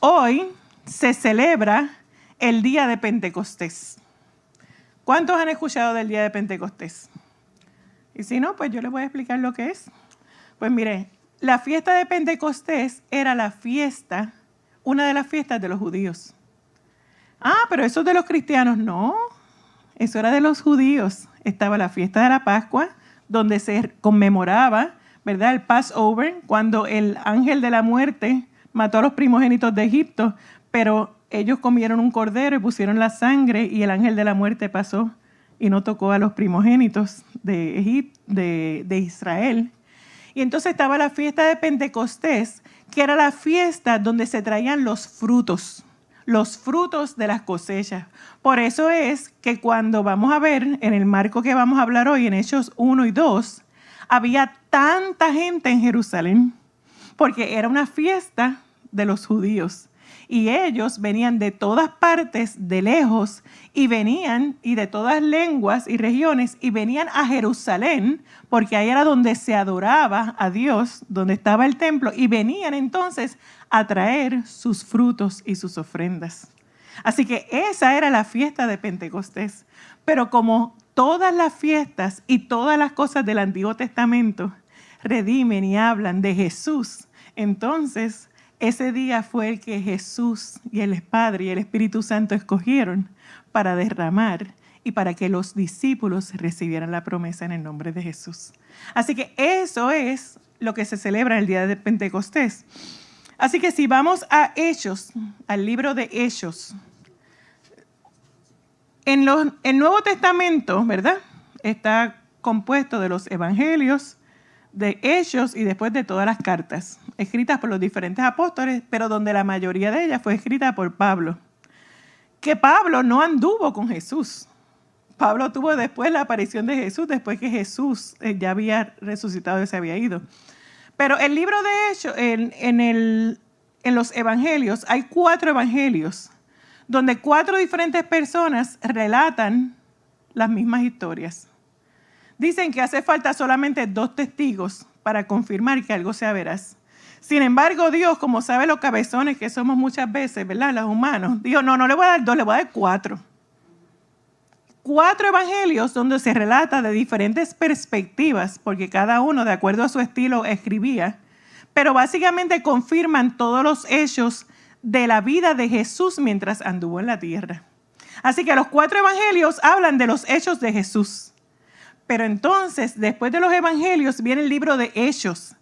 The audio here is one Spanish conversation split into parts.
Hoy se celebra el día de Pentecostés. ¿Cuántos han escuchado del día de Pentecostés? Y si no, pues yo les voy a explicar lo que es. Pues mire, la fiesta de Pentecostés era la fiesta, una de las fiestas de los judíos. Ah, pero eso es de los cristianos. No, eso era de los judíos. Estaba la fiesta de la Pascua, donde se conmemoraba, ¿verdad?, el Passover, cuando el ángel de la muerte mató a los primogénitos de Egipto, pero ellos comieron un cordero y pusieron la sangre y el ángel de la muerte pasó y no tocó a los primogénitos de Israel. Y entonces estaba la fiesta de Pentecostés, que era la fiesta donde se traían los frutos de las cosechas. Por eso es que cuando vamos a ver en el marco que vamos a hablar hoy, en Hechos 1 y 2, había tanta gente en Jerusalén, porque era una fiesta de los judíos. Y ellos venían de todas partes, de lejos, y venían, y de todas lenguas y regiones, y venían a Jerusalén, porque ahí era donde se adoraba a Dios, donde estaba el templo, y venían entonces a traer sus frutos y sus ofrendas. Así que esa era la fiesta de Pentecostés. Pero como todas las fiestas y todas las cosas del Antiguo Testamento redimen y hablan de Jesús, entonces ese día fue el que Jesús y el Padre y el Espíritu Santo escogieron para derramar y para que los discípulos recibieran la promesa en el nombre de Jesús. Así que eso es lo que se celebra el día de Pentecostés. Así que si vamos a Hechos, al libro de Hechos, el Nuevo Testamento, ¿verdad?, está compuesto de los evangelios, de Hechos y después de todas las cartas escritas por los diferentes apóstoles, pero donde la mayoría de ellas fue escrita por Pablo. Que Pablo no anduvo con Jesús. Pablo tuvo después la aparición de Jesús, después que Jesús ya había resucitado y se había ido. Pero el libro de Hechos, en los evangelios, hay 4 evangelios, donde 4 diferentes personas relatan las mismas historias. Dicen que hace falta solamente 2 testigos para confirmar que algo sea veraz. Sin embargo, Dios, como sabe los cabezones que somos muchas veces, ¿verdad?, los humanos, dijo, no le voy a dar 2, le voy a dar 4. 4 evangelios donde se relata de diferentes perspectivas, porque cada uno, de acuerdo a su estilo, escribía, pero básicamente confirman todos los hechos de la vida de Jesús mientras anduvo en la tierra. Así que los 4 evangelios hablan de los hechos de Jesús. Pero entonces, después de los evangelios, viene el libro de Hechos.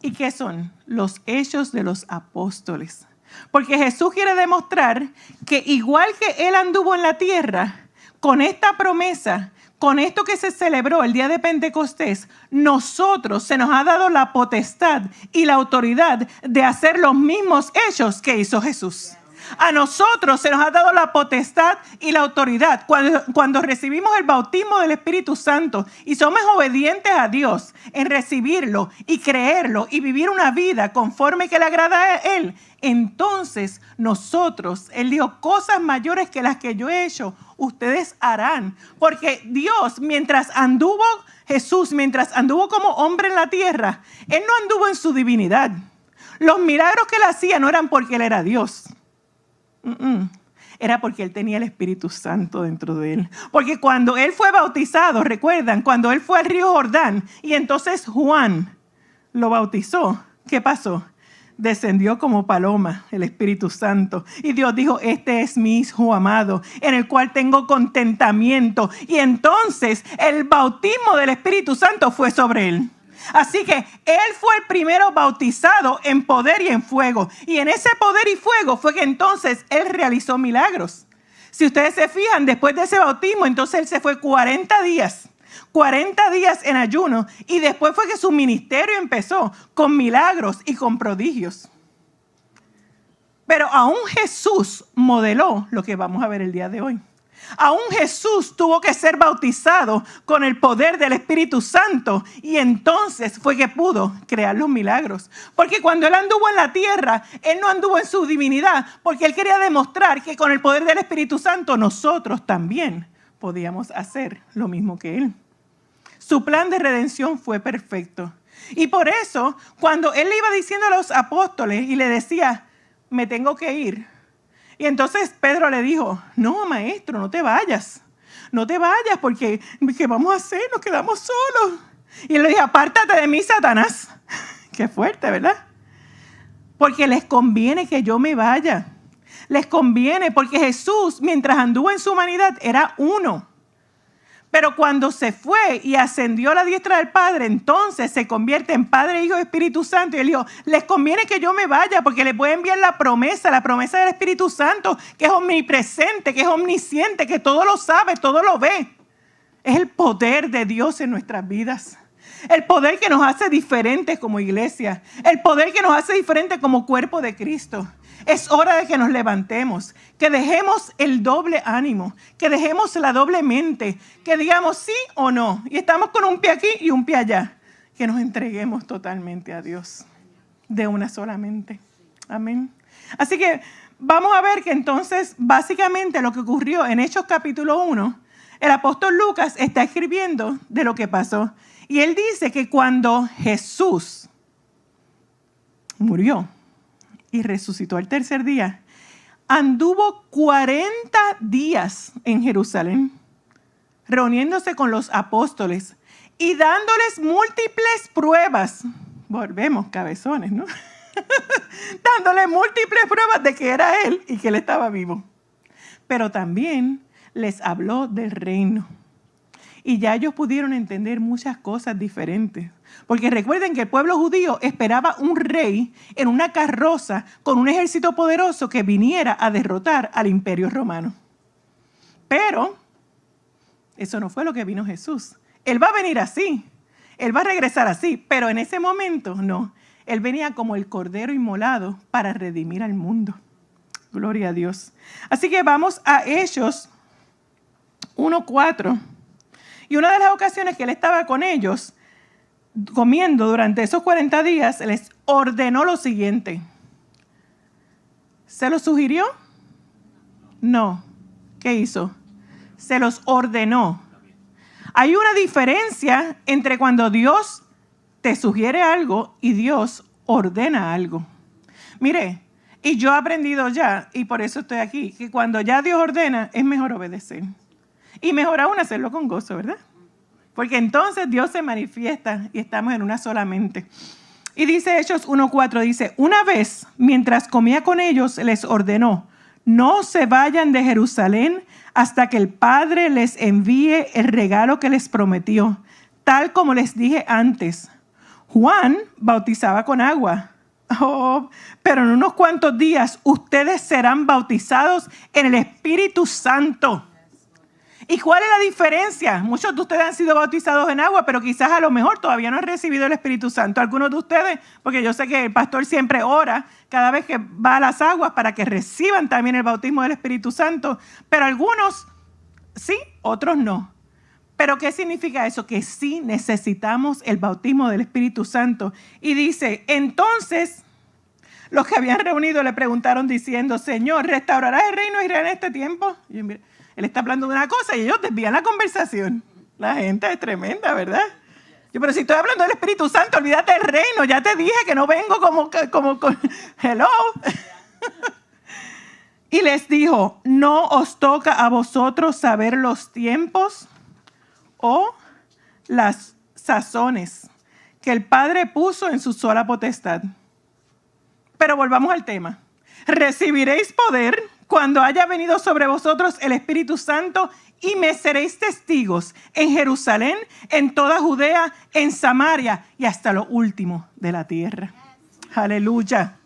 ¿Y qué son? Los hechos de los apóstoles. Porque Jesús quiere demostrar que igual que Él anduvo en la tierra, con esta promesa, con esto que se celebró el día de Pentecostés, nosotros se nos ha dado la potestad y la autoridad de hacer los mismos hechos que hizo Jesús. A nosotros se nos ha dado la potestad y la autoridad cuando recibimos el bautismo del Espíritu Santo y somos obedientes a Dios en recibirlo y creerlo y vivir una vida conforme que le agrada a Él. Entonces nosotros, Él dijo, cosas mayores que las que yo he hecho, ustedes harán. Porque Dios, Jesús, mientras anduvo como hombre en la tierra, Él no anduvo en su divinidad. Los milagros que Él hacía no eran porque Él era Dios. Era porque Él tenía el Espíritu Santo dentro de Él. Porque cuando Él fue bautizado, recuerdan, cuando Él fue al río Jordán y entonces Juan lo bautizó, ¿qué pasó? Descendió como paloma el Espíritu Santo. Y Dios dijo, este es mi Hijo amado, en el cual tengo contentamiento. Y entonces el bautismo del Espíritu Santo fue sobre Él. Así que Él fue el primero bautizado en poder y en fuego. Y en ese poder y fuego fue que entonces Él realizó milagros. Si ustedes se fijan, después de ese bautismo, entonces Él se fue 40 días en ayuno. Y después fue que su ministerio empezó con milagros y con prodigios. Pero aún Jesús modeló lo que vamos a ver el día de hoy. Aún Jesús tuvo que ser bautizado con el poder del Espíritu Santo y entonces fue que pudo crear los milagros. Porque cuando Él anduvo en la tierra, Él no anduvo en su divinidad, porque Él quería demostrar que con el poder del Espíritu Santo nosotros también podíamos hacer lo mismo que Él. Su plan de redención fue perfecto. Y por eso, cuando Él le iba diciendo a los apóstoles y le decía, me tengo que ir. Y entonces Pedro le dijo, no, maestro, no te vayas. No te vayas porque ¿qué vamos a hacer? Nos quedamos solos. Y él le dijo, apártate de mí, Satanás. Qué fuerte, ¿verdad? Porque les conviene que yo me vaya. Les conviene porque Jesús, mientras anduvo en su humanidad, era uno. Pero cuando se fue y ascendió a la diestra del Padre, entonces se convierte en Padre, Hijo y Espíritu Santo. Y él dijo, les conviene que yo me vaya porque les voy a enviar la promesa del Espíritu Santo, que es omnipresente, que es omnisciente, que todo lo sabe, todo lo ve. Es el poder de Dios en nuestras vidas. El poder que nos hace diferentes como iglesia. El poder que nos hace diferentes como cuerpo de Cristo. Es hora de que nos levantemos, que dejemos el doble ánimo, que dejemos la doble mente, que digamos sí o no. Y estamos con un pie aquí y un pie allá. Que nos entreguemos totalmente a Dios de una sola mente. Amén. Así que vamos a ver que entonces básicamente lo que ocurrió en Hechos capítulo 1, el apóstol Lucas está escribiendo de lo que pasó. Y él dice que cuando Jesús murió y resucitó el tercer día, anduvo 40 días en Jerusalén, reuniéndose con los apóstoles y dándoles múltiples pruebas. Volvemos, cabezones, ¿no? Dándoles múltiples pruebas de que era él y que él estaba vivo. Pero también les habló del reino. Y ya ellos pudieron entender muchas cosas diferentes. Porque recuerden que el pueblo judío esperaba un rey en una carroza con un ejército poderoso que viniera a derrotar al imperio romano. Pero eso no fue lo que vino Jesús. Él va a venir así. Él va a regresar así. Pero en ese momento no. Él venía como el cordero inmolado para redimir al mundo. Gloria a Dios. Así que vamos a Hechos 1:4. Y una de las ocasiones que él estaba con ellos, comiendo durante esos 40 días, les ordenó lo siguiente. ¿Se lo sugirió? No. ¿Qué hizo? Se los ordenó. Hay una diferencia entre cuando Dios te sugiere algo y Dios ordena algo. Mire, y yo he aprendido ya, y por eso estoy aquí, que cuando ya Dios ordena, es mejor obedecer. Y mejor aún hacerlo con gozo, ¿verdad? Porque entonces Dios se manifiesta y estamos en una sola mente. Y dice Hechos 1:4, dice, una vez, mientras comía con ellos, les ordenó, no se vayan de Jerusalén hasta que el Padre les envíe el regalo que les prometió, tal como les dije antes. Juan bautizaba con agua. Pero en unos cuantos días ustedes serán bautizados en el Espíritu Santo. ¿Y cuál es la diferencia? Muchos de ustedes han sido bautizados en agua, pero quizás a lo mejor todavía no han recibido el Espíritu Santo. Algunos de ustedes, porque yo sé que el pastor siempre ora cada vez que va a las aguas para que reciban también el bautismo del Espíritu Santo. Pero algunos sí, otros no. ¿Pero qué significa eso? Que sí necesitamos el bautismo del Espíritu Santo. Y dice, entonces los que habían reunido le preguntaron diciendo, Señor, ¿restaurarás el reino de Israel en este tiempo? Y él está hablando de una cosa y ellos desvían la conversación. La gente es tremenda, ¿verdad? Pero si estoy hablando del Espíritu Santo, olvídate del reino. Ya te dije que no vengo como hello. Y les dijo, ¿no os toca a vosotros saber los tiempos o las sazones que el Padre puso en su sola potestad? Pero volvamos al tema. Recibiréis poder cuando haya venido sobre vosotros el Espíritu Santo y me seréis testigos en Jerusalén, en toda Judea, en Samaria y hasta lo último de la tierra. Aleluya.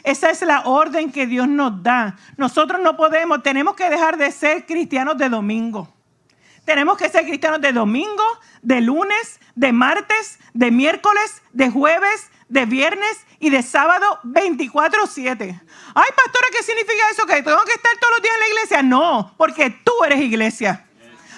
Esa es la orden que Dios nos da. Nosotros no podemos, tenemos que dejar de ser cristianos de domingo. Tenemos que ser cristianos de domingo, de lunes, de martes, de miércoles, de jueves, de viernes y de sábado 24/7. Ay, pastora, ¿qué significa eso? ¿Que tengo que estar todos los días en la iglesia? No, porque tú eres iglesia.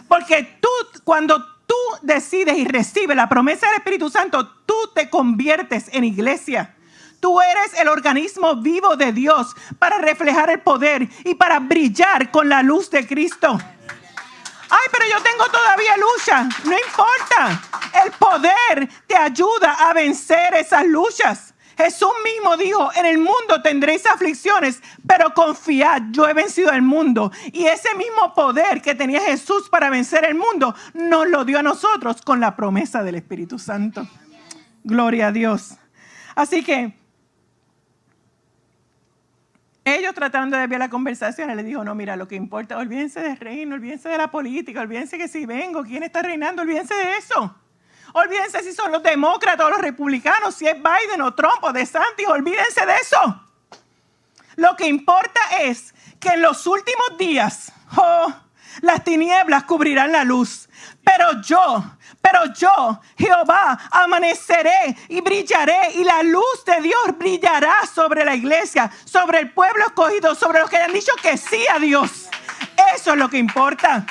Porque tú, cuando tú decides y recibes la promesa del Espíritu Santo, tú te conviertes en iglesia. Tú eres el organismo vivo de Dios para reflejar el poder y para brillar con la luz de Cristo. Ay, pero yo tengo todavía lucha. No importa. El poder te ayuda a vencer esas luchas. Jesús mismo dijo, en el mundo tendréis aflicciones, pero confiad, yo he vencido el mundo. Y ese mismo poder que tenía Jesús para vencer el mundo, nos lo dio a nosotros con la promesa del Espíritu Santo. Gloria a Dios. Así que ellos trataron de desviar la conversación. Él les dijo, no, mira, lo que importa, olvídense del reino, olvídense de la política, olvídense que si vengo, quién está reinando, olvídense de eso. Olvídense si son los demócratas o los republicanos, si es Biden o Trump o DeSantis, olvídense de eso. Lo que importa es que en los últimos días, las tinieblas cubrirán la luz. Pero yo, Jehová, amaneceré y brillaré, y la luz de Dios brillará sobre la iglesia, sobre el pueblo escogido, sobre los que hayan dicho que sí a Dios. Eso es lo que importa.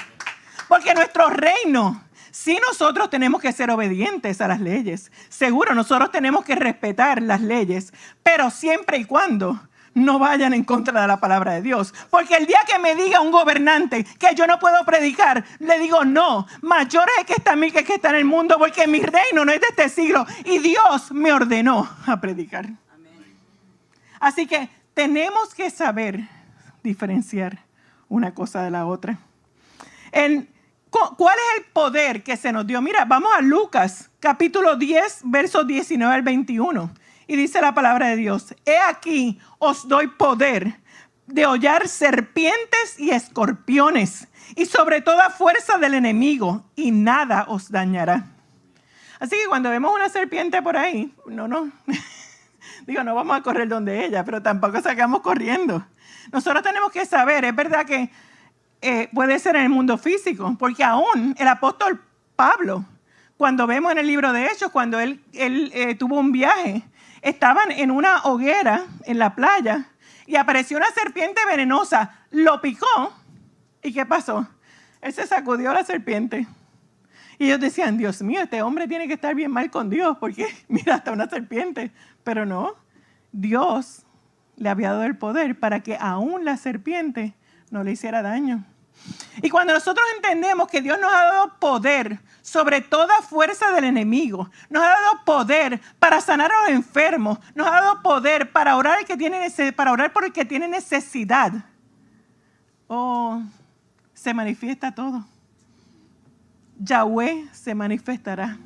Porque nuestro reino, sí, nosotros tenemos que ser obedientes a las leyes. Seguro, nosotros tenemos que respetar las leyes, pero siempre y cuando no vayan en contra de la palabra de Dios. Porque el día que me diga un gobernante que yo no puedo predicar, le digo no, mayor es el que está en mí que el que está en el mundo, porque mi reino no es de este siglo y Dios me ordenó a predicar. Amén. Así que tenemos que saber diferenciar una cosa de la otra. ¿Cuál es el poder que se nos dio? Mira, vamos a Lucas, capítulo 10, versos 19 al 21. Y dice la palabra de Dios, he aquí os doy poder de hollar serpientes y escorpiones y sobre toda fuerza del enemigo, y nada os dañará. Así que cuando vemos una serpiente por ahí, no vamos a correr donde ella, pero tampoco salgamos corriendo. Nosotros tenemos que saber, es verdad que puede ser en el mundo físico, porque aún el apóstol Pablo, cuando vemos en el libro de Hechos, cuando él tuvo un viaje, estaban en una hoguera en la playa y apareció una serpiente venenosa, lo picó. ¿Y qué pasó? Él se sacudió la serpiente. Y ellos decían, Dios mío, este hombre tiene que estar bien mal con Dios, porque mira, hasta una serpiente. Pero no, Dios le había dado el poder para que aún la serpiente no le hiciera daño. Y cuando nosotros entendemos que Dios nos ha dado poder sobre toda fuerza del enemigo, nos ha dado poder para sanar a los enfermos, nos ha dado poder para orar por el que tiene necesidad, se manifiesta todo. Yahweh se manifestará.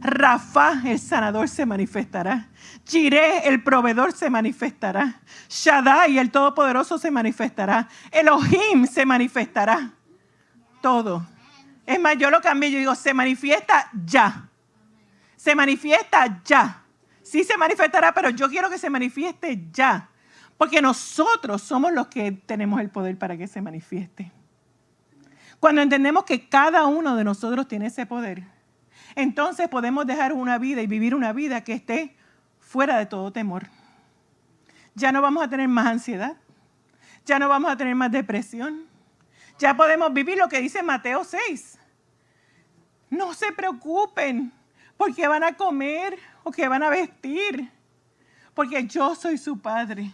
Rafa, el sanador, se manifestará. Jireh, el proveedor, se manifestará. Shaddai, el todopoderoso, se manifestará. Elohim se manifestará. Todo. Es más, yo lo cambié, yo digo, se manifiesta ya. Se manifiesta ya. Sí se manifestará, pero yo quiero que se manifieste ya. Porque nosotros somos los que tenemos el poder para que se manifieste. Cuando entendemos que cada uno de nosotros tiene ese poder, entonces podemos dejar una vida y vivir una vida que esté fuera de todo temor. Ya no vamos a tener más ansiedad. Ya no vamos a tener más depresión. Ya podemos vivir lo que dice Mateo 6. No se preocupen por qué van a comer o qué van a vestir, porque yo soy su Padre.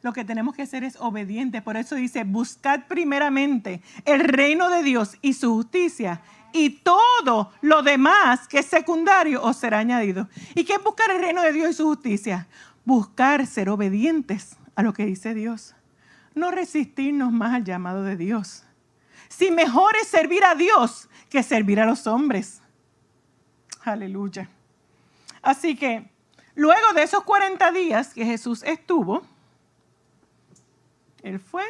Lo que tenemos que hacer es obedientes. Por eso dice, buscad primeramente el reino de Dios y su justicia, y todo lo demás que es secundario os será añadido. ¿Y qué es buscar el reino de Dios y su justicia? Buscar ser obedientes a lo que dice Dios. No resistirnos más al llamado de Dios. Si mejor es servir a Dios que servir a los hombres. Aleluya. Así que luego de esos 40 días que Jesús estuvo, Él fue,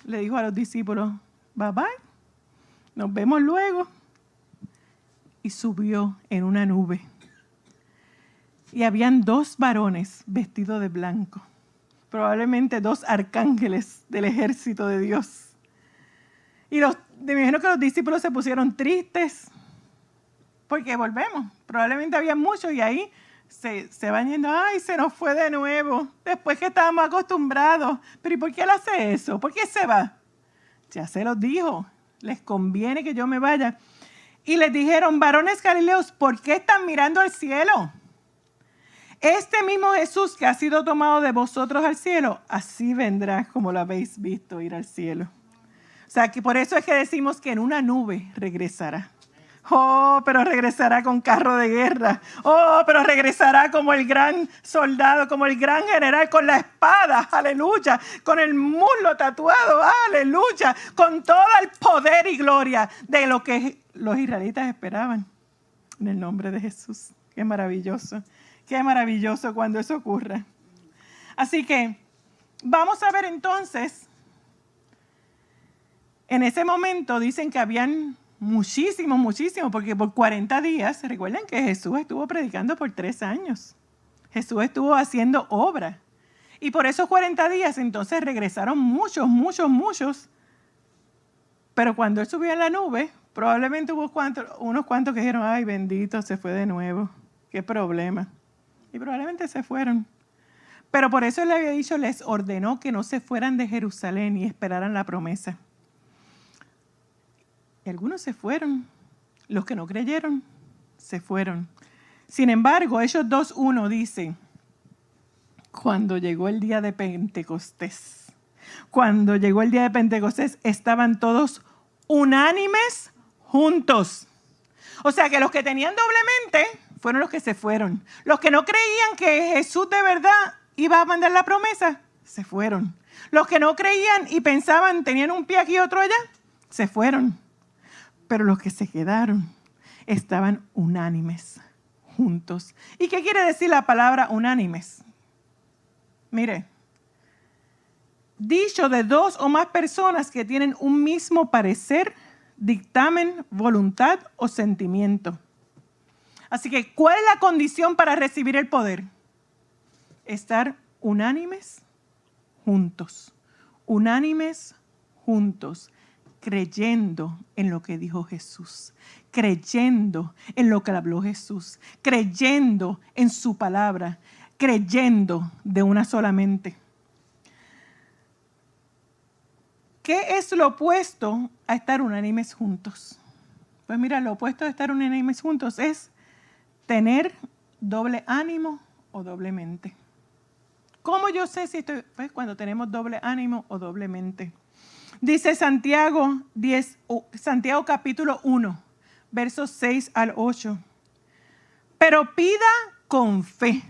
le dijo a los discípulos, bye bye, nos vemos luego. Y subió en una nube. Y habían 2 varones vestidos de blanco. Probablemente 2 arcángeles del ejército de Dios. Y me imagino que los discípulos se pusieron tristes. Porque volvemos. Probablemente había muchos y ahí se van yendo. Ay, se nos fue de nuevo. Después que estábamos acostumbrados. Pero ¿y por qué él hace eso? ¿Por qué se va? Ya se los dijo. Les conviene que yo me vaya. Y les dijeron, varones galileos, ¿por qué están mirando al cielo? Este mismo Jesús que ha sido tomado de vosotros al cielo, así vendrá como lo habéis visto ir al cielo. O sea, que por eso es que decimos que en una nube regresará. Oh, pero regresará con carro de guerra. Oh, pero regresará como el gran soldado, como el gran general, con la espada, aleluya, con el muslo tatuado, aleluya, con todo el poder y gloria de lo que los israelitas esperaban. En el nombre de Jesús. Qué maravilloso cuando eso ocurra. Así que vamos a ver entonces, en ese momento dicen que habían muchísimo, porque por 40 días, recuerden que Jesús estuvo predicando por 3 años. Jesús estuvo haciendo obra. Y por esos 40 días entonces regresaron muchos. Pero cuando Él subió en la nube, probablemente hubo unos cuantos que dijeron, ay bendito, se fue de nuevo. Qué problema. Y probablemente se fueron. Pero por eso Él le había dicho, les ordenó que no se fueran de Jerusalén y esperaran la promesa. Y algunos se fueron. Los que no creyeron, se fueron. Sin embargo, Hechos 2:1 dice, cuando llegó el día de Pentecostés, estaban todos unánimes juntos. O sea que los que tenían doblemente fueron los que se fueron. Los que no creían que Jesús de verdad iba a mandar la promesa, se fueron. Los que no creían y pensaban, tenían un pie aquí y otro allá, se fueron. Pero los que se quedaron estaban unánimes, juntos. ¿Y qué quiere decir la palabra unánimes? Mire, dicho de 2 o más personas que tienen un mismo parecer, dictamen, voluntad o sentimiento. Así que, ¿cuál es la condición para recibir el poder? Estar unánimes, juntos. Unánimes, juntos. Creyendo en lo que dijo Jesús, creyendo en lo que habló Jesús, creyendo en su palabra, creyendo de una sola mente. ¿Qué es lo opuesto a estar unánimes juntos? Pues mira, lo opuesto a estar unánimes juntos es tener doble ánimo o doble mente. ¿Cómo yo sé si estoy? Pues cuando tenemos doble ánimo o doble mente. Dice Santiago capítulo 1, versos 6 al 8. Pero pida con fe,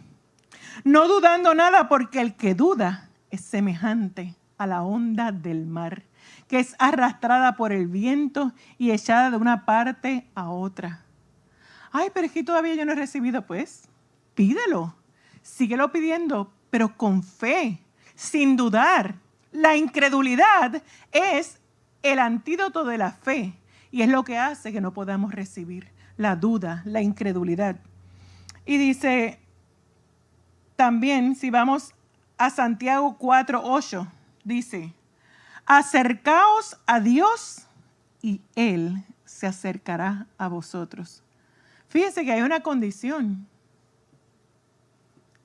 no dudando nada, porque el que duda es semejante a la onda del mar, que es arrastrada por el viento y echada de una parte a otra. Ay, pero es que todavía yo no he recibido. Pues, pídelo, síguelo pidiendo, pero con fe, sin dudar. La incredulidad es el antídoto de la fe y es lo que hace que no podamos recibir. La duda, la incredulidad. Y dice también, si vamos a Santiago 4:8, dice, acercaos a Dios y Él se acercará a vosotros. Fíjense que hay una condición.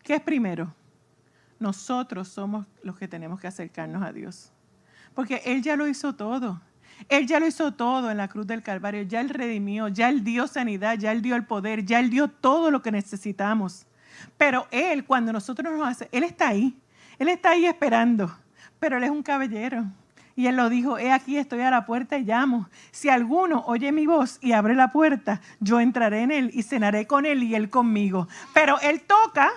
¿Qué es primero? Nosotros somos los que tenemos que acercarnos a Dios. Porque Él ya lo hizo todo. Él ya lo hizo todo en la cruz del Calvario. Ya Él redimió, ya Él dio sanidad, ya Él dio el poder, ya Él dio todo lo que necesitamos. Pero Él, cuando nosotros nos hacemos, Él está ahí. Él está ahí esperando. Pero Él es un caballero. Y Él lo dijo, he aquí estoy a la puerta y llamo. Si alguno oye mi voz y abre la puerta, yo entraré en Él y cenaré con Él y Él conmigo. Pero Él toca.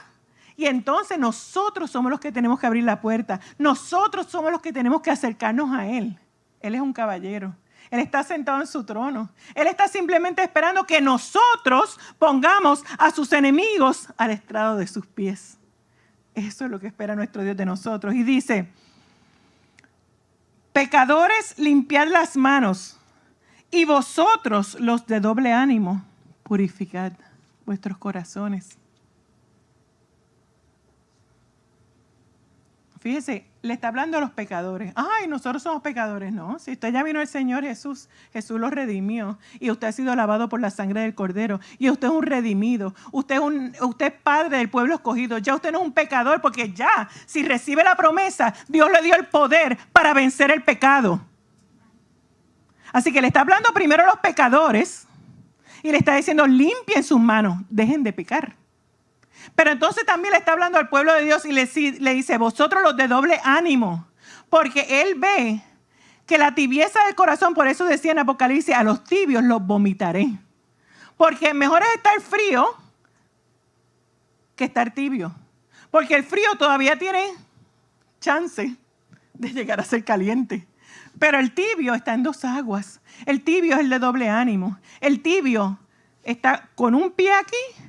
Y entonces nosotros somos los que tenemos que abrir la puerta. Nosotros somos los que tenemos que acercarnos a Él. Él es un caballero. Él está sentado en su trono. Él está simplemente esperando que nosotros pongamos a sus enemigos al estrado de sus pies. Eso es lo que espera nuestro Dios de nosotros. Y dice, pecadores, limpiad las manos. Y vosotros, los de doble ánimo, purificad vuestros corazones. Fíjese, le está hablando a los pecadores. Ay, nosotros somos pecadores. No, si usted ya vino el Señor Jesús, Jesús lo redimió y usted ha sido lavado por la sangre del Cordero y usted es un redimido. Usted es padre del pueblo escogido. Ya usted no es un pecador porque ya, si recibe la promesa, Dios le dio el poder para vencer el pecado. Así que le está hablando primero a los pecadores y le está diciendo, limpien sus manos, dejen de pecar. Pero entonces también le está hablando al pueblo de Dios y le dice, vosotros los de doble ánimo, porque Él ve que la tibieza del corazón, por eso decía en Apocalipsis, a los tibios los vomitaré. Porque mejor es estar frío que estar tibio. Porque el frío todavía tiene chance de llegar a ser caliente. Pero el tibio está en dos aguas. El tibio es el de doble ánimo. El tibio está con un pie aquí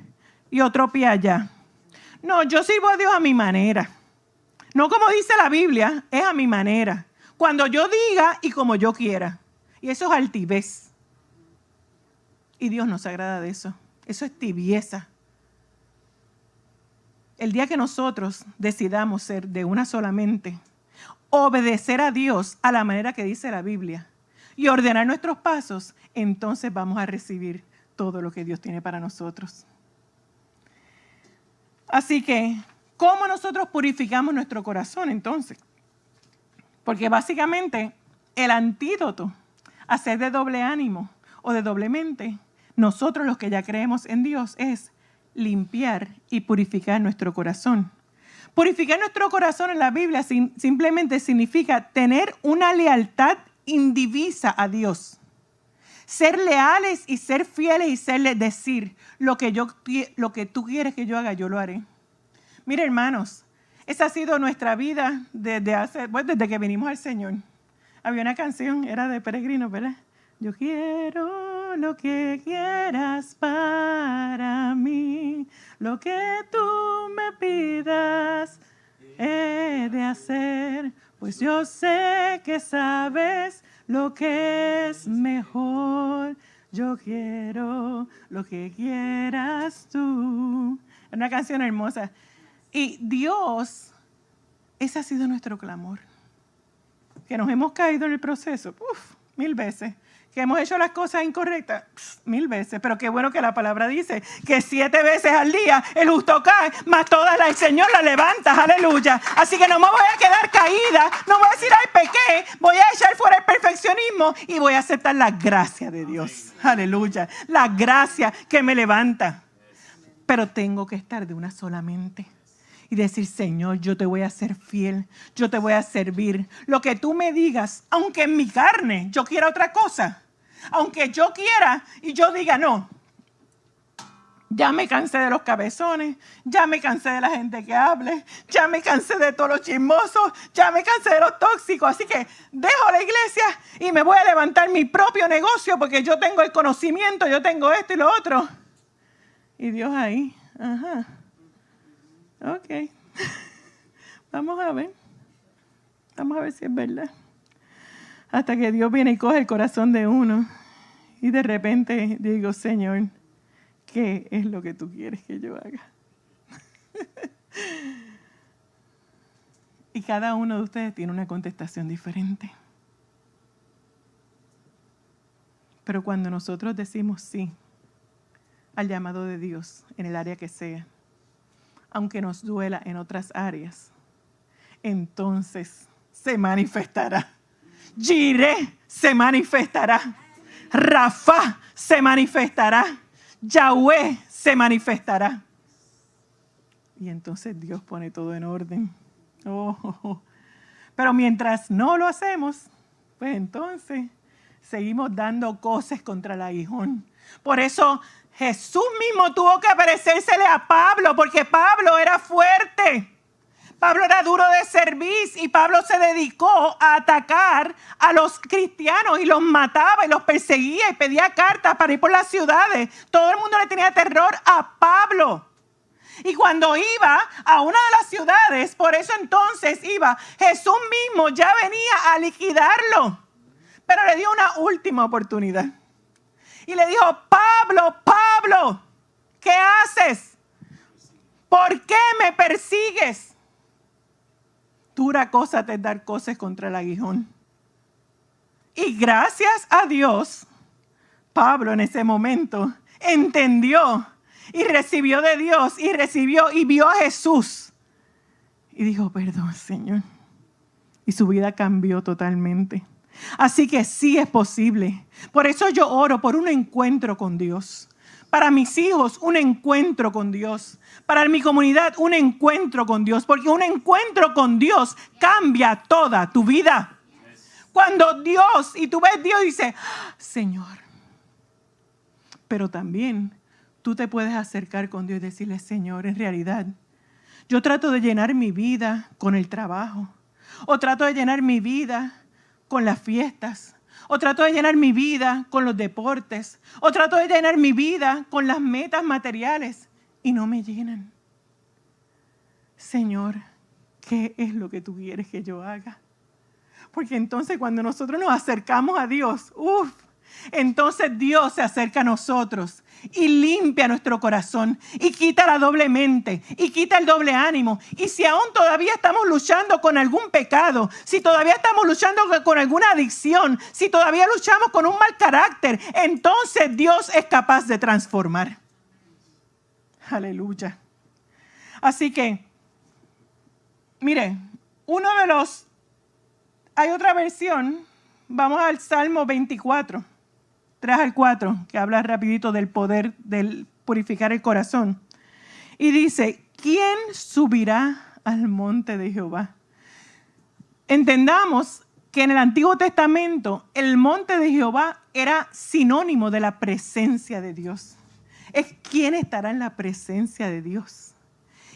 y otro pie allá. No, yo sirvo a Dios a mi manera. No como dice la Biblia, es a mi manera. Cuando yo diga y como yo quiera. Y eso es altivez. Y Dios no se agrada de eso. Eso es tibieza. El día que nosotros decidamos ser de una sola mente, obedecer a Dios a la manera que dice la Biblia y ordenar nuestros pasos, entonces vamos a recibir todo lo que Dios tiene para nosotros. Así que, ¿cómo nosotros purificamos nuestro corazón entonces? Porque básicamente el antídoto a ser de doble ánimo o de doble mente, nosotros los que ya creemos en Dios, es limpiar y purificar nuestro corazón. Purificar nuestro corazón en la Biblia simplemente significa tener una lealtad indivisa a Dios. Ser leales y ser fieles y serle decir lo que tú quieres que yo haga, yo lo haré. Mire, hermanos, esa ha sido nuestra vida desde que vinimos al Señor. Había una canción, era de Peregrino, ¿verdad? Yo quiero lo que quieras para mí, lo que tú me pidas he de hacer, pues yo sé que sabes lo que es mejor. Yo quiero lo que quieras tú. Es una canción hermosa. Y Dios, ese ha sido nuestro clamor. Que nos hemos caído en el proceso, 1000 veces. Que hemos hecho las cosas incorrectas, 1000 veces. Pero qué bueno que la palabra dice que 7 veces al día el justo cae, mas todas el Señor la levanta, aleluya. Así que no me voy a quedar caída, no voy a decir, ay, pequé, voy a echar fuera el perfeccionismo y voy a aceptar la gracia de Dios, aleluya. La gracia que me levanta. Pero tengo que estar de una sola mente. Y decir, Señor, yo te voy a ser fiel, yo te voy a servir. Lo que tú me digas, aunque en mi carne yo quiera otra cosa, aunque yo quiera y yo diga no. Ya me cansé de los cabezones, ya me cansé de la gente que hable, ya me cansé de todos los chismosos, ya me cansé de los tóxicos. Así que dejo la iglesia y me voy a levantar mi propio negocio porque yo tengo el conocimiento, yo tengo esto y lo otro. Y Dios ahí, ajá. Ok, vamos a ver si es verdad. Hasta que Dios viene y coge el corazón de uno y de repente digo, Señor, ¿qué es lo que tú quieres que yo haga? Y cada uno de ustedes tiene una contestación diferente. Pero cuando nosotros decimos sí al llamado de Dios en el área que sea, aunque nos duela en otras áreas, entonces se manifestará. Jireh se manifestará. Rafa se manifestará. Yahweh se manifestará. Y entonces Dios pone todo en orden. Pero mientras no lo hacemos, pues entonces seguimos dando cosas contra el aguijón. Por eso Jesús mismo tuvo que aparecérsele a Pablo, porque Pablo era fuerte. Pablo era duro de cerviz y Pablo se dedicó a atacar a los cristianos y los mataba y los perseguía y pedía cartas para ir por las ciudades. Todo el mundo le tenía terror a Pablo. Y cuando iba a una de las ciudades, por eso entonces iba, Jesús mismo ya venía a liquidarlo. Pero le dio una última oportunidad. Y le dijo, Pablo, ¿qué haces? ¿Por qué me persigues? Dura cosa te es dar cosas contra el aguijón. Y gracias a Dios, Pablo en ese momento entendió y recibió de Dios y vio a Jesús. Y dijo, perdón, Señor. Y su vida cambió totalmente. Así que sí es posible. Por eso yo oro por un encuentro con Dios. Para mis hijos, un encuentro con Dios. Para mi comunidad, un encuentro con Dios. Porque un encuentro con Dios cambia toda tu vida. Cuando Dios, y tú ves Dios y dices, Señor, pero también tú te puedes acercar con Dios y decirle, Señor, en realidad, yo trato de llenar mi vida con el trabajo, o trato de llenar mi vida con las fiestas, o trato de llenar mi vida con los deportes, o trato de llenar mi vida con las metas materiales y no me llenan. Señor, ¿qué es lo que tú quieres que yo haga? Porque entonces cuando nosotros nos acercamos a Dios, entonces Dios se acerca a nosotros y limpia nuestro corazón y quita la doble mente y quita el doble ánimo. Y si aún todavía estamos luchando con algún pecado, si todavía estamos luchando con alguna adicción, si todavía luchamos con un mal carácter, entonces Dios es capaz de transformar. Aleluya. Así que, mire, hay otra versión, vamos al Salmo 24. 3 al 4, que habla rapidito del poder del purificar el corazón. Y dice, ¿quién subirá al monte de Jehová? Entendamos que en el Antiguo Testamento el monte de Jehová era sinónimo de la presencia de Dios. Es quién estará en la presencia de Dios.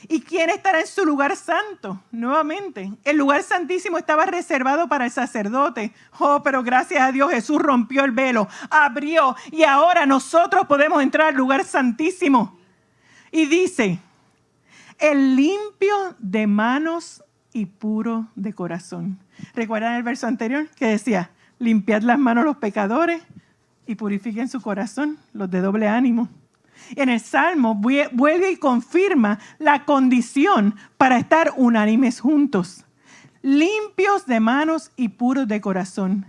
¿Y quién estará en su lugar santo? Nuevamente, el lugar santísimo estaba reservado para el sacerdote. Pero gracias a Dios Jesús rompió el velo, abrió y ahora nosotros podemos entrar al lugar santísimo. Y dice, el limpio de manos y puro de corazón. ¿Recuerdan el verso anterior que decía, limpiad las manos los pecadores y purifiquen su corazón, los de doble ánimo? En el Salmo vuelve y confirma la condición para estar unánimes juntos, limpios de manos y puros de corazón.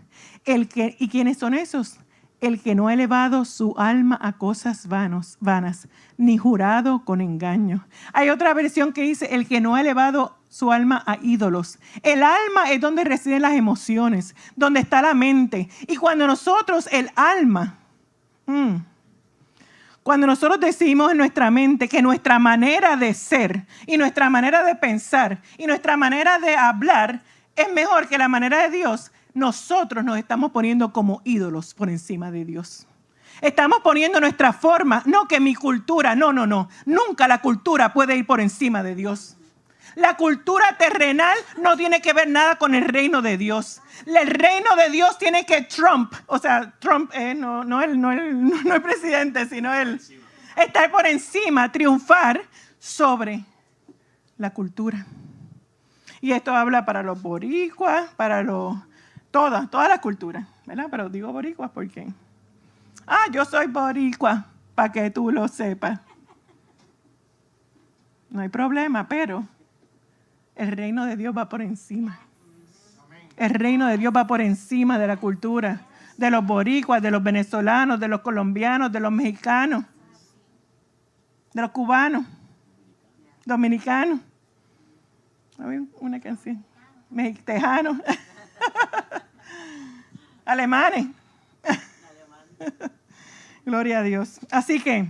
¿Y quiénes son esos? El que no ha elevado su alma a cosas vanas, ni jurado con engaño. Hay otra versión que dice, el que no ha elevado su alma a ídolos. El alma es donde residen las emociones, donde está la mente. Y cuando nosotros, el alma... Cuando nosotros decimos en nuestra mente que nuestra manera de ser y nuestra manera de pensar y nuestra manera de hablar es mejor que la manera de Dios, nosotros nos estamos poniendo como ídolos por encima de Dios. Estamos poniendo nuestra forma, no que mi cultura, no. Nunca la cultura puede ir por encima de Dios. La cultura terrenal no tiene que ver nada con el reino de Dios. El reino de Dios tiene que Trump no el presidente, sino él, estar por encima, triunfar sobre la cultura. Y esto habla para los boricuas, para todas las culturas, ¿verdad? Pero digo boricuas porque, yo soy boricua, para que tú lo sepas. No hay problema, pero el reino de Dios va por encima. El reino de Dios va por encima de la cultura, de los boricuas, de los venezolanos, de los colombianos, de los mexicanos, de los cubanos, dominicanos. ¿Hay una canción? Tejanos, alemanes. Gloria a Dios. Así que,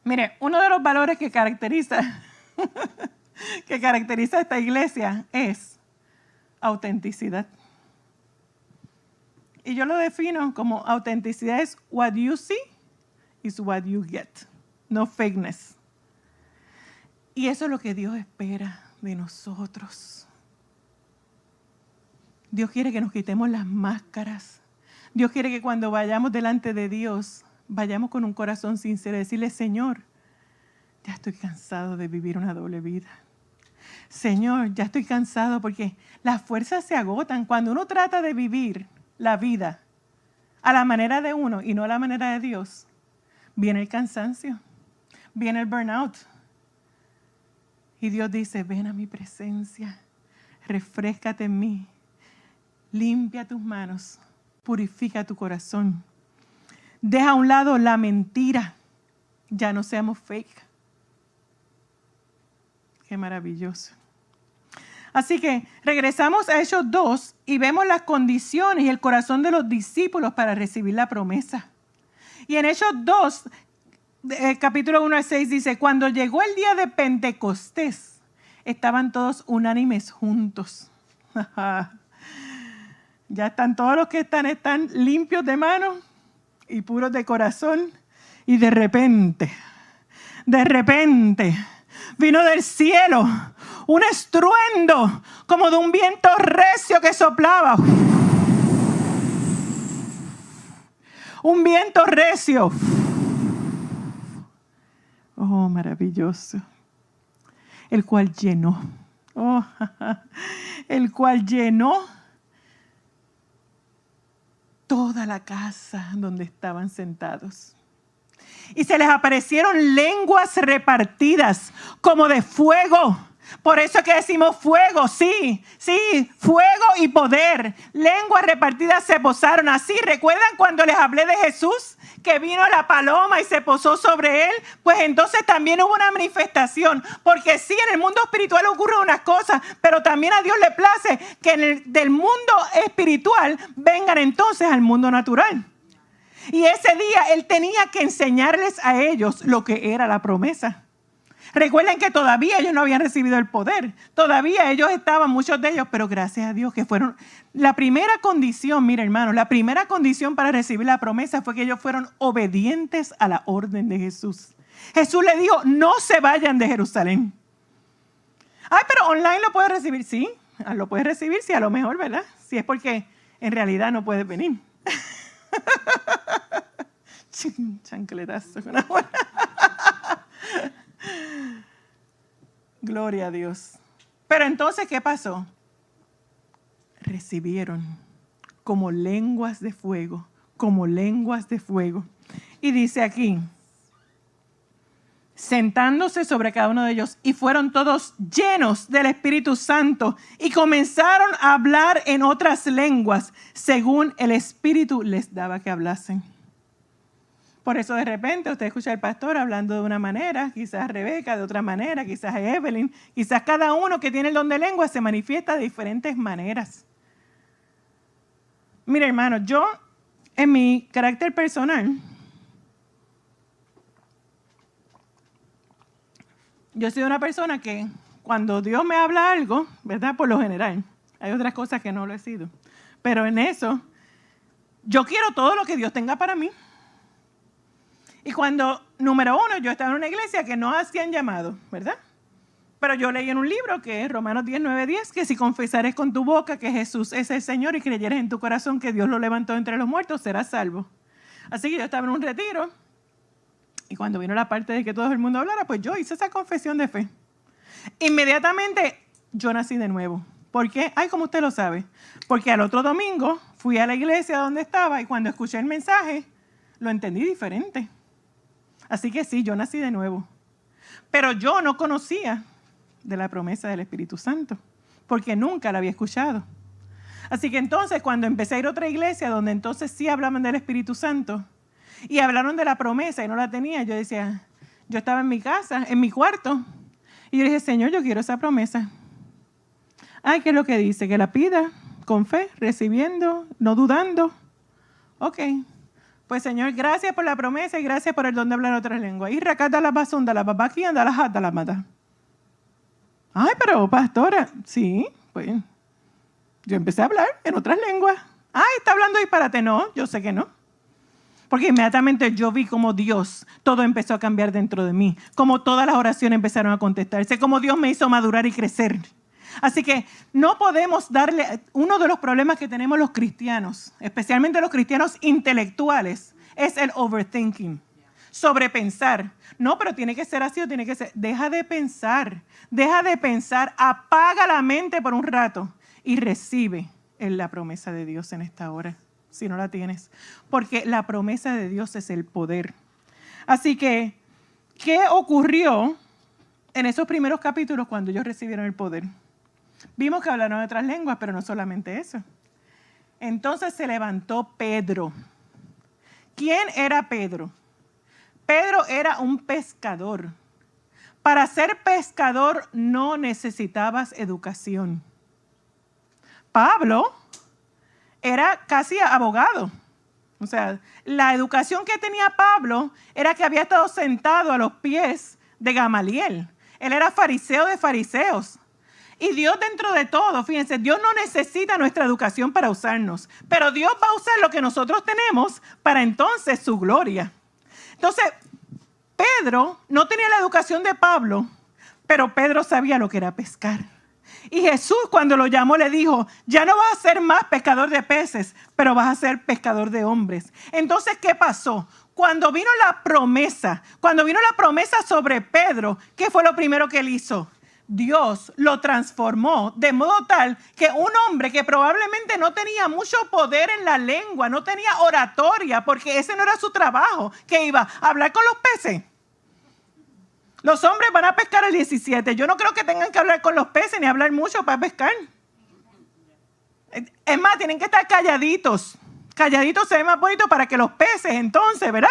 mire, uno de los valores que caracteriza a esta iglesia es autenticidad. Y yo lo defino como autenticidad es what you see is what you get, no fakeness. Y eso es lo que Dios espera de nosotros. Dios quiere que nos quitemos las máscaras. Dios quiere que cuando vayamos delante de Dios, vayamos con un corazón sincero y decirle, Señor, ya estoy cansado de vivir una doble vida. Señor, ya estoy cansado porque las fuerzas se agotan. Cuando uno trata de vivir la vida a la manera de uno y no a la manera de Dios, viene el cansancio, viene el burnout. Y Dios dice, ven a mi presencia, refréscate en mí, limpia tus manos, purifica tu corazón. Deja a un lado la mentira, ya no seamos fake. Qué maravilloso. Así que regresamos a Hechos 2 y vemos las condiciones y el corazón de los discípulos para recibir la promesa. Y en Hechos 2, capítulo 1 al 6 dice, cuando llegó el día de Pentecostés, estaban todos unánimes juntos. Ya están todos los que están limpios de manos y puros de corazón. Y de repente, vino del cielo un estruendo como de un viento recio que soplaba. Un viento recio. Oh, maravilloso. El cual llenó. El cual llenó toda la casa donde estaban sentados. Y se les aparecieron lenguas repartidas como de fuego. Por eso es que decimos fuego, sí, fuego y poder. Lenguas repartidas se posaron así. ¿Recuerdan cuando les hablé de Jesús? Que vino la paloma y se posó sobre él. Pues entonces también hubo una manifestación. Porque sí, en el mundo espiritual ocurren unas cosas, pero también a Dios le place que del mundo espiritual vengan entonces al mundo natural. Y ese día él tenía que enseñarles a ellos lo que era la promesa. Recuerden que todavía ellos no habían recibido el poder. Todavía ellos estaban, muchos de ellos, pero gracias a Dios que fueron. La primera condición, mira hermanos, la primera condición para recibir la promesa fue que ellos fueron obedientes a la orden de Jesús. Jesús le dijo, no se vayan de Jerusalén. Ay, pero online lo puedes recibir. Sí, lo puedes recibir, sí, a lo mejor, ¿verdad? Si es porque en realidad no puedes venir. Chancletazo. Gloria a Dios. Pero entonces, ¿qué pasó? Recibieron como lenguas de fuego, como lenguas de fuego. Y dice aquí, sentándose sobre cada uno de ellos, y fueron todos llenos del Espíritu Santo y comenzaron a hablar en otras lenguas, según el Espíritu les daba que hablasen. Por eso de repente usted escucha al pastor hablando de una manera, quizás Rebeca de otra manera, quizás Evelyn, quizás cada uno que tiene el don de lengua se manifiesta de diferentes maneras. Mira hermano, yo en mi carácter personal, yo soy una persona que cuando Dios me habla algo, ¿verdad? Por lo general, hay otras cosas que no lo he sido, pero en eso, yo quiero todo lo que Dios tenga para mí. Y cuando, número uno, yo estaba en una iglesia que no hacían llamado, ¿verdad? Pero yo leí en un libro que es Romanos 10:9-10, que si confesares con tu boca que Jesús es el Señor y creyeres en tu corazón que Dios lo levantó entre los muertos, serás salvo. Así que yo estaba en un retiro y cuando vino la parte de que todo el mundo hablara, pues yo hice esa confesión de fe. Inmediatamente yo nací de nuevo. ¿Por qué? Ay, como usted lo sabe. Porque al otro domingo fui a la iglesia donde estaba y cuando escuché el mensaje, lo entendí diferente. Así que sí, yo nací de nuevo. Pero yo no conocía de la promesa del Espíritu Santo, porque nunca la había escuchado. Así que entonces, cuando empecé a ir a otra iglesia, donde entonces sí hablaban del Espíritu Santo, y hablaron de la promesa y no la tenía, yo decía, yo estaba en mi casa, en mi cuarto, y yo dije, Señor, yo quiero esa promesa. Ay, ¿qué es lo que dice? Que la pida con fe, recibiendo, no dudando. Ok. Pues Señor, gracias por la promesa y gracias por el don de hablar otras lenguas. Y racata la basunda, la papá aquí anda la jata la mata. Ay, pero pastora, sí, pues yo empecé a hablar en otras lenguas. Ay, está hablando disparate. No, yo sé que no. Porque inmediatamente yo vi cómo Dios, todo empezó a cambiar dentro de mí. Cómo todas las oraciones empezaron a contestarse. Cómo Dios me hizo madurar y crecer. Así que no podemos darle, uno de los problemas que tenemos los cristianos, especialmente los cristianos intelectuales, es el overthinking, sobrepensar. No, pero tiene que ser así o tiene que ser. Deja de pensar, apaga la mente por un rato y recibe la promesa de Dios en esta hora, si no la tienes. Porque la promesa de Dios es el poder. Así que, ¿qué ocurrió en esos primeros capítulos cuando ellos recibieron el poder? Vimos que hablaron otras lenguas, pero no solamente eso. Entonces se levantó Pedro. ¿Quién era Pedro? Pedro era un pescador. Para ser pescador no necesitabas educación. Pablo era casi abogado. O sea, la educación que tenía Pablo era que había estado sentado a los pies de Gamaliel. Él era fariseo de fariseos. Y Dios dentro de todo, fíjense, Dios no necesita nuestra educación para usarnos, pero Dios va a usar lo que nosotros tenemos para entonces su gloria. Entonces, Pedro no tenía la educación de Pablo, pero Pedro sabía lo que era pescar. Y Jesús cuando lo llamó le dijo, ya no vas a ser más pescador de peces, pero vas a ser pescador de hombres. Entonces, ¿qué pasó? Cuando vino la promesa sobre Pedro, ¿qué fue lo primero que él hizo? Dios lo transformó de modo tal que un hombre que probablemente no tenía mucho poder en la lengua, no tenía oratoria, porque ese no era su trabajo, que iba a hablar con los peces. Los hombres van a pescar el 17. Yo no creo que tengan que hablar con los peces ni hablar mucho para pescar. Es más, tienen que estar calladitos. Calladitos se ve más bonito para que los peces entonces, ¿verdad?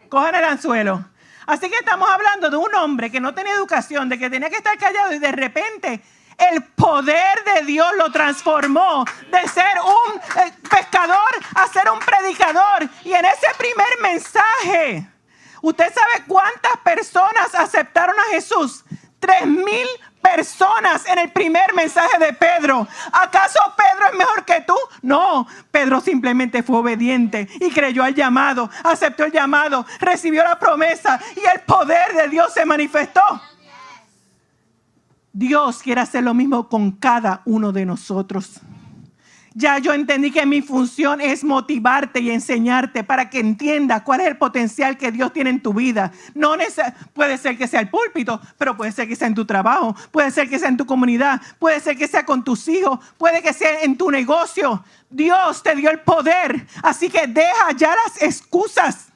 Cojan el anzuelo. Así que estamos hablando de un hombre que no tenía educación, de que tenía que estar callado y de repente el poder de Dios lo transformó de ser un pescador a ser un predicador. Y en ese primer mensaje, ¿usted sabe cuántas personas aceptaron a Jesús? 3,000 personas en el primer mensaje de Pedro. ¿Acaso Pedro es mejor que tú? No, Pedro simplemente fue obediente y creyó al llamado, aceptó el llamado, recibió la promesa y el poder de Dios se manifestó. Dios quiere hacer lo mismo con cada uno de nosotros. Ya yo entendí que mi función es motivarte y enseñarte para que entiendas cuál es el potencial que Dios tiene en tu vida. No puede ser que sea el púlpito, pero puede ser que sea en tu trabajo, puede ser que sea en tu comunidad, puede ser que sea con tus hijos, puede que sea en tu negocio. Dios te dio el poder, así que deja ya las excusas.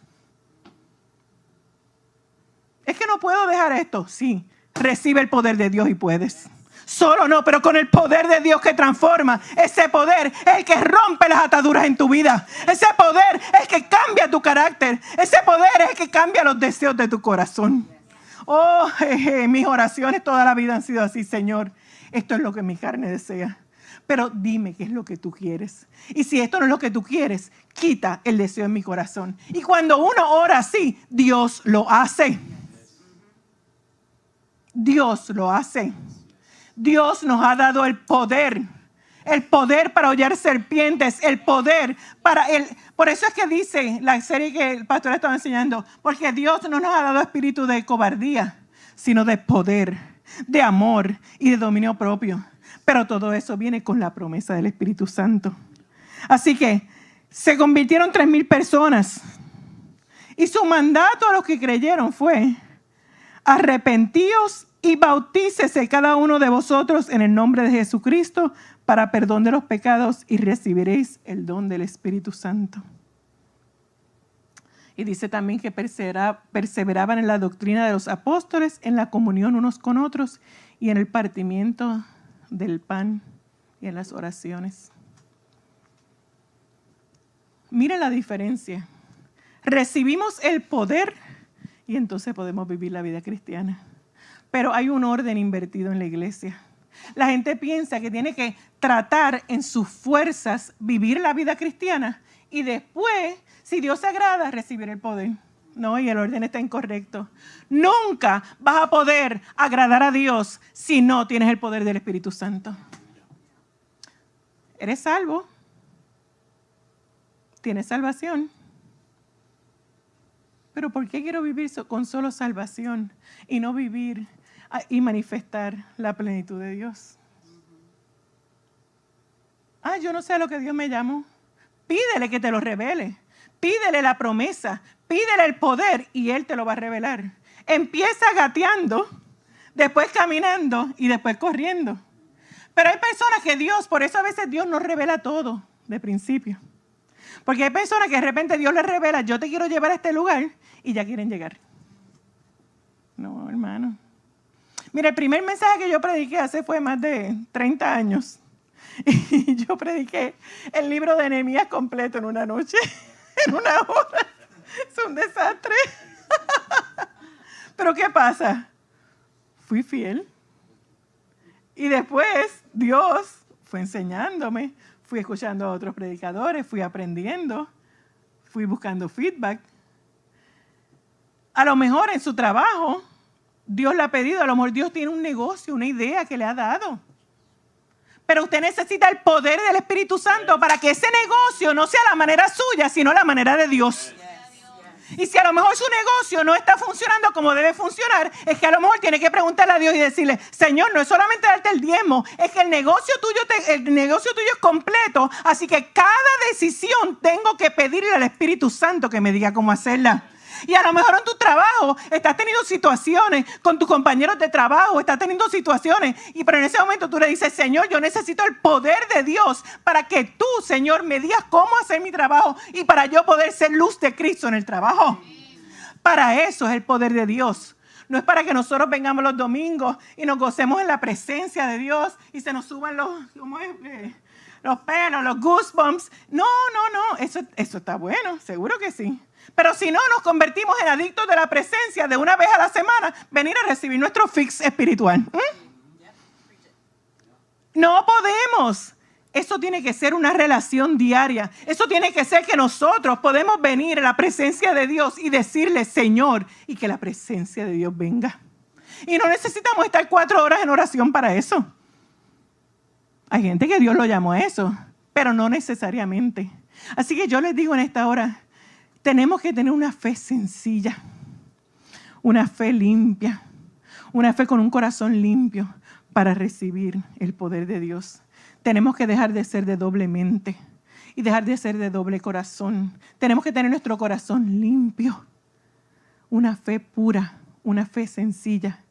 Es que no puedo dejar esto. Sí, recibe el poder de Dios y puedes. Solo no, pero con el poder de Dios que transforma. Ese poder es el que rompe las ataduras en tu vida. Ese poder es el que cambia tu carácter. Ese poder es el que cambia los deseos de tu corazón. Oh, mis oraciones toda la vida han sido así, Señor. Esto es lo que mi carne desea. Pero dime qué es lo que tú quieres. Y si esto no es lo que tú quieres, quita el deseo en mi corazón. Y cuando uno ora así, Dios lo hace. Dios lo hace. Dios nos ha dado el poder para hollar serpientes, el poder para por eso es que dice la serie que el pastor estaba enseñando, porque Dios no nos ha dado espíritu de cobardía, sino de poder, de amor y de dominio propio. Pero todo eso viene con la promesa del Espíritu Santo. Así que se convirtieron 3,000 personas y su mandato a los que creyeron fue: arrepentíos y bautícese cada uno de vosotros en el nombre de Jesucristo para perdón de los pecados y recibiréis el don del Espíritu Santo. Y dice también que perseveraban en la doctrina de los apóstoles, en la comunión unos con otros y en el partimiento del pan y en las oraciones. Miren la diferencia. Recibimos el poder y entonces podemos vivir la vida cristiana. Pero hay un orden invertido en la iglesia. La gente piensa que tiene que tratar en sus fuerzas vivir la vida cristiana y después, si Dios se agrada, recibir el poder. No, y el orden está incorrecto. Nunca vas a poder agradar a Dios si no tienes el poder del Espíritu Santo. Eres salvo. Tienes salvación. Pero ¿por qué quiero vivir con solo salvación y no vivir y manifestar la plenitud de Dios? Yo no sé a lo que Dios me llamó. Pídele que te lo revele. Pídele la promesa. Pídele el poder y Él te lo va a revelar. Empieza gateando, después caminando y después corriendo. Pero hay personas que Dios, por eso a veces Dios no revela todo de principio. Porque hay personas que de repente Dios les revela: yo te quiero llevar a este lugar, y ya quieren llegar. No, hermano. Mira, el primer mensaje que yo prediqué hace fue más de 30 años. Y yo prediqué el libro de Nehemías completo en una noche, en una hora. Es un desastre. Pero ¿qué pasa? Fui fiel. Y después Dios fue enseñándome. Fui escuchando a otros predicadores, fui aprendiendo, fui buscando feedback. A lo mejor en su trabajo, Dios le ha pedido, a lo mejor Dios tiene un negocio, una idea que le ha dado. Pero usted necesita el poder del Espíritu Santo para que ese negocio no sea la manera suya, sino la manera de Dios. Y si a lo mejor su negocio no está funcionando como debe funcionar, es que a lo mejor tiene que preguntarle a Dios y decirle, Señor, no es solamente darte el diezmo, es que el negocio tuyo es completo, así que cada decisión tengo que pedirle al Espíritu Santo que me diga cómo hacerla. Y a lo mejor en tu trabajo estás teniendo situaciones con tus compañeros de trabajo, estás teniendo situaciones, pero en ese momento tú le dices, Señor, yo necesito el poder de Dios para que tú, Señor, me digas cómo hacer mi trabajo y para yo poder ser luz de Cristo en el trabajo. Para eso es el poder de Dios. No es para que nosotros vengamos los domingos y nos gocemos en la presencia de Dios y se nos suban los pelos, los goosebumps. No, eso está bueno, seguro que sí. Pero si no, nos convertimos en adictos de la presencia de una vez a la semana, venir a recibir nuestro fix espiritual. No podemos. Eso tiene que ser una relación diaria. Eso tiene que ser que nosotros podemos venir a la presencia de Dios y decirle, Señor, y que la presencia de Dios venga. Y no necesitamos estar 4 horas en oración para eso. Hay gente que Dios lo llamó a eso, pero no necesariamente. Así que yo les digo en esta hora, tenemos que tener una fe sencilla, una fe limpia, una fe con un corazón limpio para recibir el poder de Dios. Tenemos que dejar de ser de doble mente y dejar de ser de doble corazón. Tenemos que tener nuestro corazón limpio, una fe pura, una fe sencilla